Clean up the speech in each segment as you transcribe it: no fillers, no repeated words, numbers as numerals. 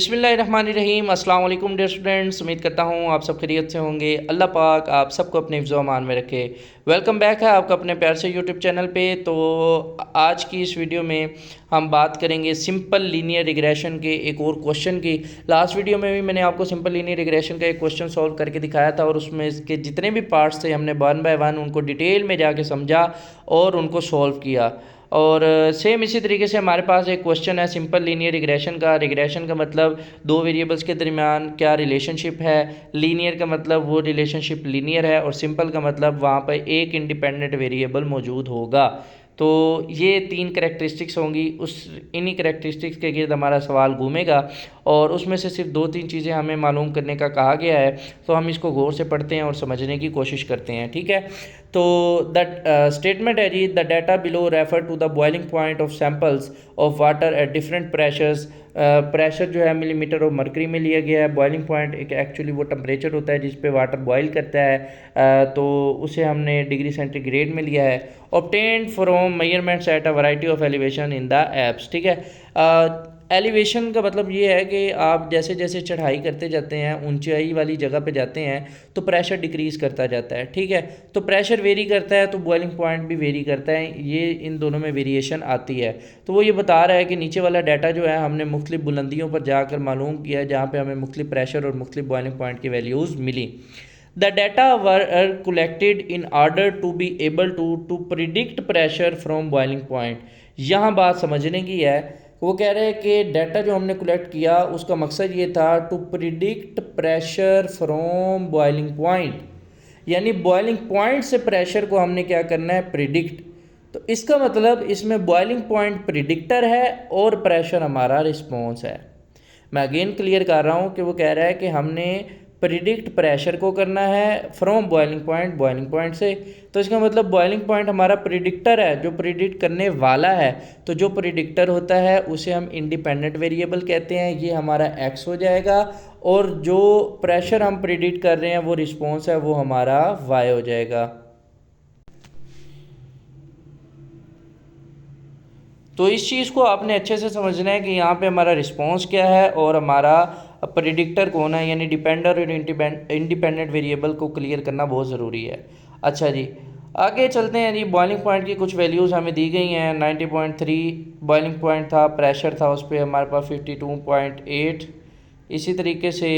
बिस्मिल्लाहिर्रहमानिर्रहीम। अस्सलाम वालेकुम डियर स्टूडेंट्स, उम्मीद करता हूँ आप सब खैरियत से होंगे। अल्लाह पाक आप सबको अपने हिफ्ज़ व अमान में रखे। वेलकम बैक है आपका अपने प्यार से यूट्यूब चैनल पे। तो आज की इस वीडियो में हम बात करेंगे सिंपल लीनियर रिग्रेशन के एक और क्वेश्चन की। लास्ट वीडियो में भी मैंने आपको सिंपल लीनियर रिग्रेशन का एक क्वेश्चन सॉल्व करके दिखाया था और उसमें इसके जितने भी पार्ट्स थे हमने वन बाय वन उनको डिटेल में जाके समझा और उनको सॉल्व किया। और सेम इसी तरीके से हमारे पास एक क्वेश्चन है सिंपल लीनियर रिग्रेशन का। रिग्रेशन का मतलब दो वेरिएबल्स के दरमियान क्या रिलेशनशिप है। लीनियर का मतलब वो रिलेशनशिप लीनियर है और सिंपल का मतलब वहाँ पर एक इंडिपेंडेंट वेरिएबल मौजूद होगा। तो ये तीन करैक्टरिस्टिक्स होंगी, उस इन्हीं करैक्टरिस्टिक्स के गिर्द हमारा सवाल घूमेगा और उसमें से सिर्फ दो तीन चीज़ें हमें मालूम करने का कहा गया है। तो हम इसको गौर से पढ़ते हैं और समझने की कोशिश करते हैं, ठीक है। तो द स्टेटमेंट है जी, the data below refer to the boiling point of samples of water at different pressures. Pressure जो है मिलीमीटर ऑफ मरकरी में लिया गया है। बॉइलिंग पॉइंट एक एक्चुअली वो टेम्परेचर होता है जिस पे वाटर बॉयल करता है, तो उसे हमने डिग्री सेंटीग्रेड में लिया है। Obtained from measurements at a variety of elevation in the apps, ठीक है। एलिवेशन का मतलब ये है कि आप जैसे जैसे चढ़ाई करते जाते हैं, ऊंचाई वाली जगह पे जाते हैं तो प्रेशर डिक्रीज़ करता जाता है, ठीक है। तो प्रेशर वेरी करता है तो बॉइलिंग पॉइंट भी वेरी करता है, ये इन दोनों में वेरिएशन आती है। तो वो ये बता रहा है कि नीचे वाला डाटा जो है हमने मुख्तलिफ बुलंदियों पर जाकर मालूम किया है जहाँ पर हमें मुख्तलिफ प्रेशर और मुख्तलिफ बॉइलिंग पॉइंट की वैल्यूज़ मिली। The data were collected in order to be able to predict pressure from boiling point। यहाँ बात समझने की है, वो कह रहे हैं कि डाटा जो हमने कलेक्ट किया उसका मकसद ये था to predict pressure from boiling point, यानी बॉइलिंग पॉइंट से प्रेशर को हमने क्या करना है, प्रिडिक्ट। तो इसका मतलब इसमें बॉइलिंग पॉइंट प्रिडिक्टर है और प्रेशर हमारा रिस्पॉन्स है। मैं अगेन क्लियर कर रहा हूँ कि वो कह रहा है कि हमने प्रिडिक्ट प्रेशर को करना है फ्रॉम बॉइलिंग पॉइंट से। तो इसका मतलब बॉइलिंग पॉइंट हमारा प्रिडिक्टर है जो प्रिडिक्ट करने वाला है। तो जो प्रिडिक्टर होता है उसे हम इंडिपेंडेंट वेरिएबल कहते हैं, ये हमारा एक्स हो जाएगा। और जो प्रेशर हम प्रिडिक्ट कर रहे हैं वो रिस्पॉन्स है, वो हमारा वाई हो जाएगा। तो इस चीज़ को आपने अच्छे से समझना है कि यहाँ पे हमारा रिस्पॉन्स क्या है और हमारा प्रिडिक्टर कौन है, यानी डिपेंडेंट और इंडिपेंडेंट वेरिएबल को क्लियर करना बहुत ज़रूरी है। अच्छा जी, आगे चलते हैं जी। बॉइलिंग पॉइंट की कुछ वैल्यूज़ हमें दी गई हैं। 90.3 बॉइलिंग पॉइंट था, प्रेशर था उस पर हमारे पास 52.8। इसी तरीके से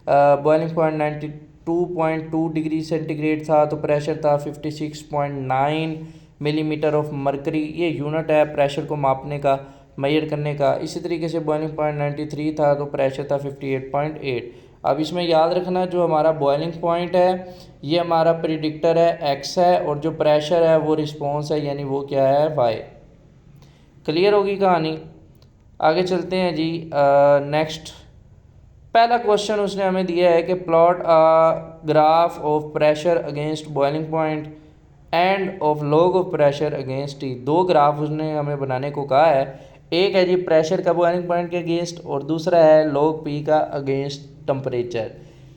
बॉइलिंग पॉइंट 92.2 डिग्री सेंटीग्रेड था, तो प्रेशर था 56.9 मिलीमीटर ऑफ मरकरी। ये यूनिट है प्रेशर को मापने का, मेजर करने का। इसी तरीके से बॉइलिंग पॉइंट 93 था, तो प्रेशर था 58.8। अब इसमें याद रखना जो हमारा बॉइलिंग पॉइंट है ये हमारा प्रिडिक्टर है, एक्स है, और जो प्रेशर है वो रिस्पॉन्स है, यानी वो क्या है, वाई। क्लियर होगी कहानी। आगे चलते हैं जी। नेक्स्ट पहला क्वेश्चन उसने हमें दिया है कि plot a graph of pressure against boiling point end of log of pressure against T. दो ग्राफ उसने हमें बनाने को कहा है। एक है जी प्रेशर का बॉइलिंग पॉइंट के अगेंस्ट और दूसरा है लॉग पी का अगेंस्ट टेम्परेचर,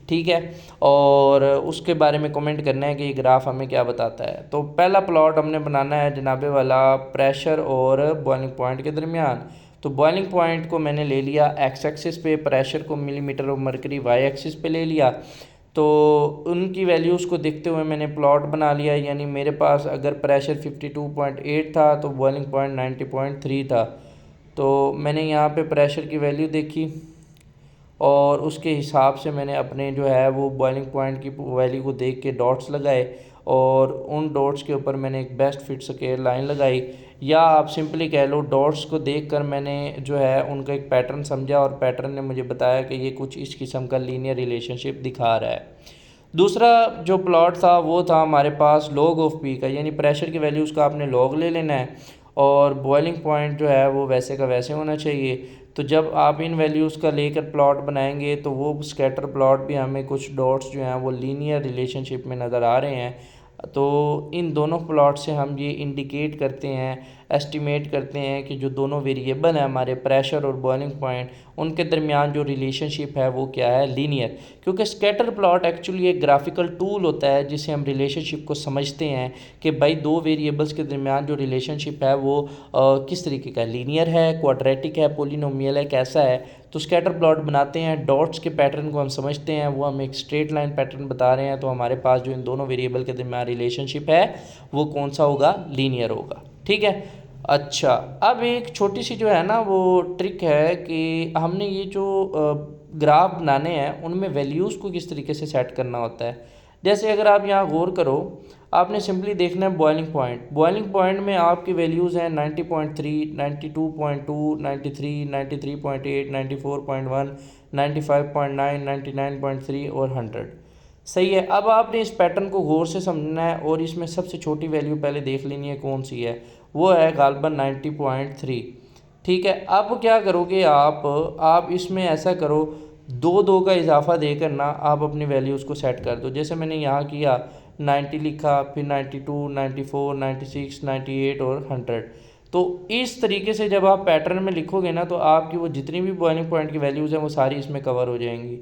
ठीक है। और उसके बारे में कमेंट करना है कि ये ग्राफ हमें क्या बताता है। तो पहला प्लॉट हमने बनाना है जनाबे वाला प्रेशर और बॉइलिंग पॉइंट के दरमियान। तो बॉइलिंग पॉइंट को मैंने ले लिया एक्स एक्सिस पे, प्रेशर को millimetre of mercury Y axis पे ले लिया। तो उनकी वैल्यूज़ को देखते हुए मैंने प्लॉट बना लिया, यानी मेरे पास अगर प्रेशर 52.8 था तो बॉइलिंग पॉइंट 90.3 था। तो मैंने यहाँ पे प्रेशर की वैल्यू देखी और उसके हिसाब से मैंने अपने जो है वो बॉइलिंग पॉइंट की वैल्यू को देख के डॉट्स लगाए और उन डॉट्स के ऊपर मैंने एक बेस्ट फिट स्केल लाइन लगाई, या आप सिंपली कह लो डॉट्स को देखकर मैंने जो है उनका एक पैटर्न समझा और पैटर्न ने मुझे बताया कि ये कुछ इस किस्म का लीनियर रिलेशनशिप दिखा रहा है। दूसरा जो प्लॉट था वो था हमारे पास लॉग ऑफ पी का, यानी प्रेशर की वैल्यूज़ का आपने लॉग ले लेना है और बॉइलिंग पॉइंट जो है वो वैसे का वैसे होना चाहिए। तो जब आप इन वैल्यूज़ का लेकर प्लॉट बनाएंगे तो वो स्कैटर प्लॉट भी हमें कुछ डॉट्स जो हैं वो लीनियर रिलेशनशिप में नज़र आ रहे हैं। तो इन दोनों प्लॉट से हम ये इंडिकेट करते हैं, एस्टिमेट करते हैं कि जो दोनों वेरिएबल हैं हमारे प्रेशर और बॉइलिंग पॉइंट, उनके दरमियान जो रिलेशनशिप है वो क्या है, लीनियर। क्योंकि स्कैटर प्लॉट एक्चुअली एक ग्राफिकल टूल होता है जिससे हम रिलेशनशिप को समझते हैं कि भाई दो वेरिएबल्स के दरमियान जो रिलेशनशिप है वो किस तरीके का, लीनियर है, क्वाड्रेटिक है, पोलिनोमियल है, कैसा है। तो स्कैटर प्लॉट बनाते हैं, डॉट्स के पैटर्न को हम समझते हैं, वो हम एक स्ट्रेट लाइन पैटर्न बता रहे हैं, तो हमारे पास जो इन दोनों वेरिएबल के दरमियान रिलेशनशिप है वो कौन सा होगा, लीनियर होगा। ठीक है। अच्छा, अब एक छोटी सी जो है ना वो ट्रिक है कि हमने ये जो ग्राफ बनाने हैं उनमें वैल्यूज़ को किस तरीके से सेट करना होता है। जैसे अगर आप यहाँ गौर करो, आपने सिंपली देखना है बॉइलिंग पॉइंट। बॉइलिंग पॉइंट में आपकी वैल्यूज़ हैं 90.3, 92.2, 93, 93.8, 94.1, 95.9, 99.3 और 100। सही है। अब आपने इस पैटर्न को गौर से समझना है और इसमें सबसे छोटी वैल्यू पहले देख लेनी है कौन सी है, वो है गालबन 90.3। ठीक है। अब क्या करोगे आप इसमें ऐसा करो, दो दो का इजाफा देकर ना आप अपनी वैल्यूज़ को सेट कर दो। जैसे मैंने यहाँ किया 90 लिखा, फिर 92, 94, 96, 98 और 100। तो इस तरीके से जब आप पैटर्न में लिखोगे ना तो आपकी वो जितनी भी बॉइलिंग पॉइंट की वैल्यूज़ हैं वो सारी इसमें कवर हो जाएंगी।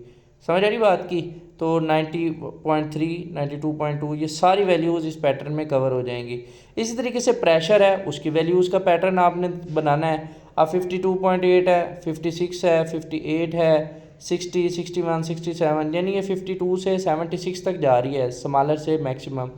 समझ आ रही बात की। तो 90.3, 92.2 ये सारी वैल्यूज़ इस पैटर्न में कवर हो जाएंगी। इसी तरीके से प्रेशर है, उसकी वैल्यूज़ का पैटर्न आपने बनाना है। अब 52.8 है, 56 है, 58 है, 60, 61, 67, यानी ये 52 से 76 तक जा रही है, स्मॉलर से मैक्सिमम।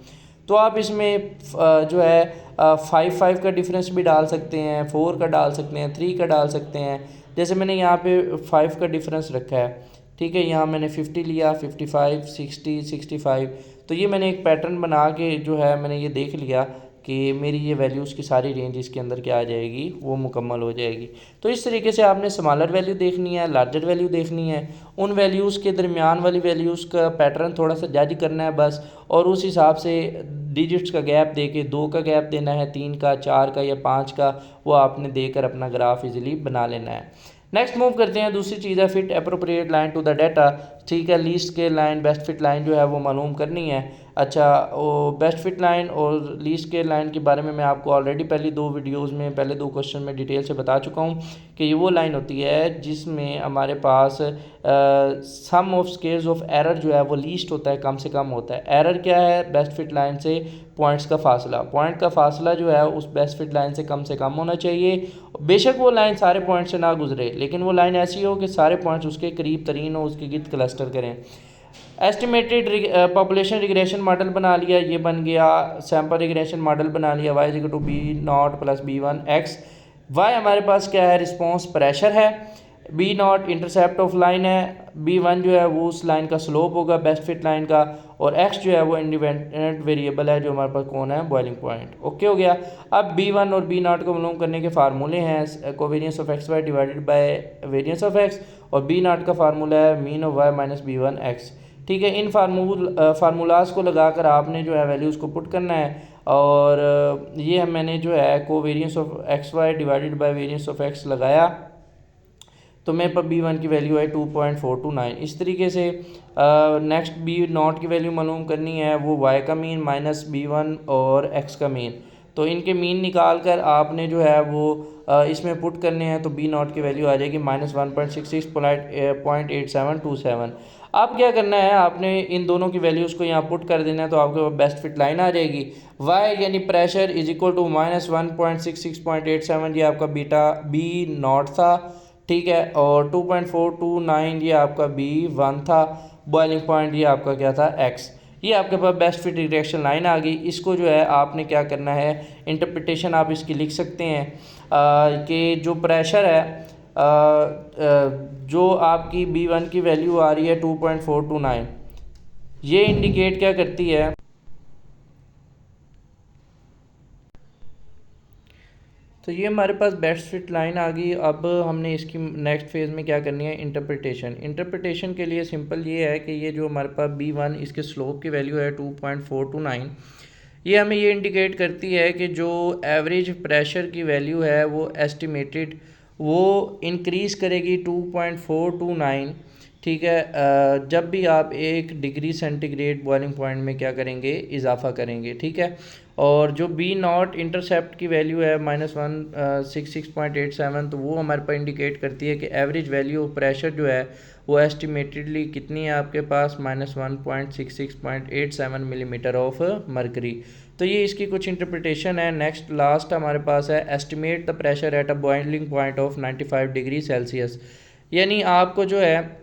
तो आप इसमें जो है 5 का डिफरेंस भी डाल सकते हैं, 4 का डाल सकते हैं, 3 का डाल सकते हैं। जैसे मैंने यहाँ पे 5 का डिफरेंस रखा है। ठीक है। यहाँ मैंने 50 लिया, 55, 60, 65। तो ये मैंने एक पैटर्न बना के जो है मैंने ये देख लिया कि मेरी ये वैल्यूज़ की सारी रेंज इसके अंदर क्या आ जाएगी, वो मुकम्मल हो जाएगी। तो इस तरीके से आपने स्मॉलर वैल्यू देखनी है, लार्जर वैल्यू देखनी है, उन वैल्यूज़ के दरमियान वाली वैल्यूज़ का पैटर्न थोड़ा सा जज करना है बस, और उस हिसाब से डिजिट्स का गैप दे के 2 का गैप देना है, 3 का, 4 का या 5 का, वो आपने देकर अपना ग्राफ इजीली बना लेना है। नेक्स्ट मूव करते हैं, दूसरी चीज़ है fit appropriate line to the data. ठीक है। Least scale line, best fit line जो है वो मालूम करनी है। अच्छा, वो बेस्ट फिट लाइन और लीस्ट स्केल लाइन के बारे में मैं आपको ऑलरेडी पहले 2 वीडियोस में, पहले 2 क्वेश्चन में डिटेल से बता चुका हूँ कि ये वो लाइन होती है जिसमें हमारे पास सम ऑफ स्केल्स ऑफ एरर जो है वो लीस्ट होता है, कम से कम होता है। एरर क्या है, बेस्ट फिट लाइन से पॉइंट्स का फासला। पॉइंट का फासला जो है उस बेस्ट फिट लाइन से कम होना चाहिए। बेशक वो लाइन सारे पॉइंट से ना गुजरे, लेकिन वो लाइन ऐसी हो कि सारे पॉइंट्स उसके करीब तरीन हो, उसके गिर्द क्लस्टर करें। एस्टिमेटेड पॉपुलेशन रिग्रेशन मॉडल बना लिया, ये बन गया। सैम्पल रिग्रेशन मॉडल बना लिया, y equal to B0 + B1 x। y हमारे पास क्या है, रिस्पॉन्स प्रेशर है। B0 इंटरसेप्ट ऑफ लाइन है। B1 जो है वो उस लाइन का स्लोप होगा बेस्ट फिट लाइन का, और x जो है वो इंडिपेंडेंट वेरिएबल है जो हमारे पास कौन है, बॉइलिंग पॉइंट। ओके हो गया। अब B1 और B0 को मालूम करने के फार्मूले हैं, covariance of xy divided by variance of x, और B0 का फार्मूला है mean of y minus B1 x। ठीक है। इन फार्मूलाज को लगाकर आपने जो है वैल्यूज़ को पुट करना है, और ये मैंने जो है covariance of xy divided by variance of x लगाया, तो मेरे पर B1 की वैल्यू है 2.429। इस तरीके से नेक्स्ट B0 की वैल्यू मालूम करनी है, वो y का मीन माइनस B1 और x का मीन। तो इनके मीन निकाल कर आपने जो है वो इसमें पुट करने हैं, तो B0 की वैल्यू आ जाएगी -1.66.8727। अब क्या करना है, आपने इन दोनों की वैल्यूज़ को यहाँ पुट कर देना है, तो आपके बेस्ट फिट लाइन आ जाएगी। y यानी प्रेशर इज इक्वल टू -1.66.87, ये आपका बीटा B0 था। ठीक है। और 2.429 ये आपका B1 था। बॉइलिंग पॉइंट ये आपका क्या था, x। ये आपके पास बेस्ट फिट रिएक्शन लाइन आ गई। इसको जो है आपने क्या करना है, इंटरप्रिटेशन आप इसकी लिख सकते हैं कि जो प्रेशर है जो आपकी B1 की वैल्यू आ रही है 2.429, ये इंडिकेट क्या करती है, तो ये हमारे पास बेस्ट फिट लाइन आ गई। अब हमने इसकी नेक्स्ट फेज़ में क्या करनी है, इंटरप्रिटेशन। इंटरप्रिटेशन के लिए सिंपल ये है कि ये जो हमारे पास B1 इसके स्लोप की वैल्यू है 2.429, ये हमें ये इंडिकेट करती है कि जो एवरेज प्रेशर की वैल्यू है वो एस्टिमेटेड वो इंक्रीज़ करेगी 2.429। ठीक है। जब भी आप 1 डिग्री सेंटीग्रेड बॉइलिंग पॉइंट में क्या करेंगे, इजाफा करेंगे। ठीक है। और जो B0 इंटरसेप्ट की वैल्यू है -166.87, तो वो हमारे पास इंडिकेट करती है कि एवरेज वैल्यू ऑफ प्रेशर जो है वो एस्टिमेटेडली कितनी है आपके पास, -1.66.87 मिलीमीटर ऑफ मरकरी। तो ये इसकी कुछ इंटरप्रिटेशन है। नेक्स्ट लास्ट हमारे पास है estimate the pressure at a boiling point of 95 degree Celsius. यानी आपको जो है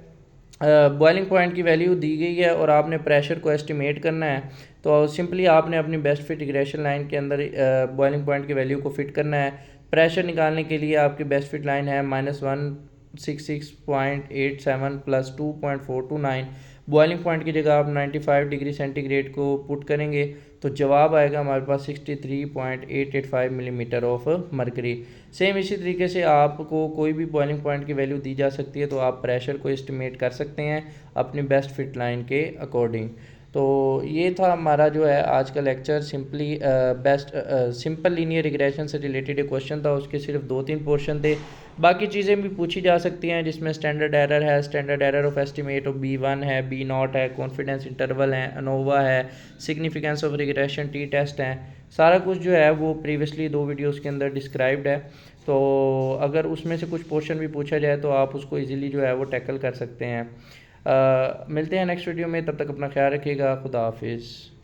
बॉइलिंग पॉइंट की वैल्यू दी गई है और आपने प्रेशर को एस्टिमेट करना है। तो सिंपली आपने अपनी बेस्ट फिट रिग्रेशन लाइन के अंदर बॉइलिंग पॉइंट की वैल्यू को फिट करना है। प्रेशर निकालने के लिए आपकी बेस्ट फिट लाइन है -166.87 प्लस 2.429। बॉइलिंग पॉइंट की जगह आप 95 डिग्री सेंटीग्रेड को पुट करेंगे तो जवाब आएगा हमारे पास 63.885 मिलीमीटर ऑफ मरकरी। सेम इसी तरीके से आपको कोई भी बॉइलिंग पॉइंट की वैल्यू दी जा सकती है, तो आप प्रेशर को एस्टिमेट कर सकते हैं अपनी बेस्ट फिट लाइन के अकॉर्डिंग। तो ये था हमारा जो है आज का लेक्चर। सिंपल लीनियर रिग्रेशन से रिलेटेड एक क्वेश्चन था, उसके सिर्फ 2-3 पोर्शन थे। बाकी चीज़ें भी पूछी जा सकती हैं जिसमें स्टैंडर्ड एरर है, standard error of estimate of B1 है, B0 है, कॉन्फिडेंस इंटरवल है, अनोवा है, significance of regression T test है। सारा कुछ जो है वो प्रीवियसली 2 वीडियोस के अंदर डिस्क्राइब्ड है। तो अगर उसमें से कुछ पोर्शन भी पूछा जाए तो आप उसको इजीली जो है वो टैकल कर सकते हैं। मिलते हैं नेक्स्ट वीडियो में, तब तक अपना ख्याल रखिएगा। खुदा हाफिज़।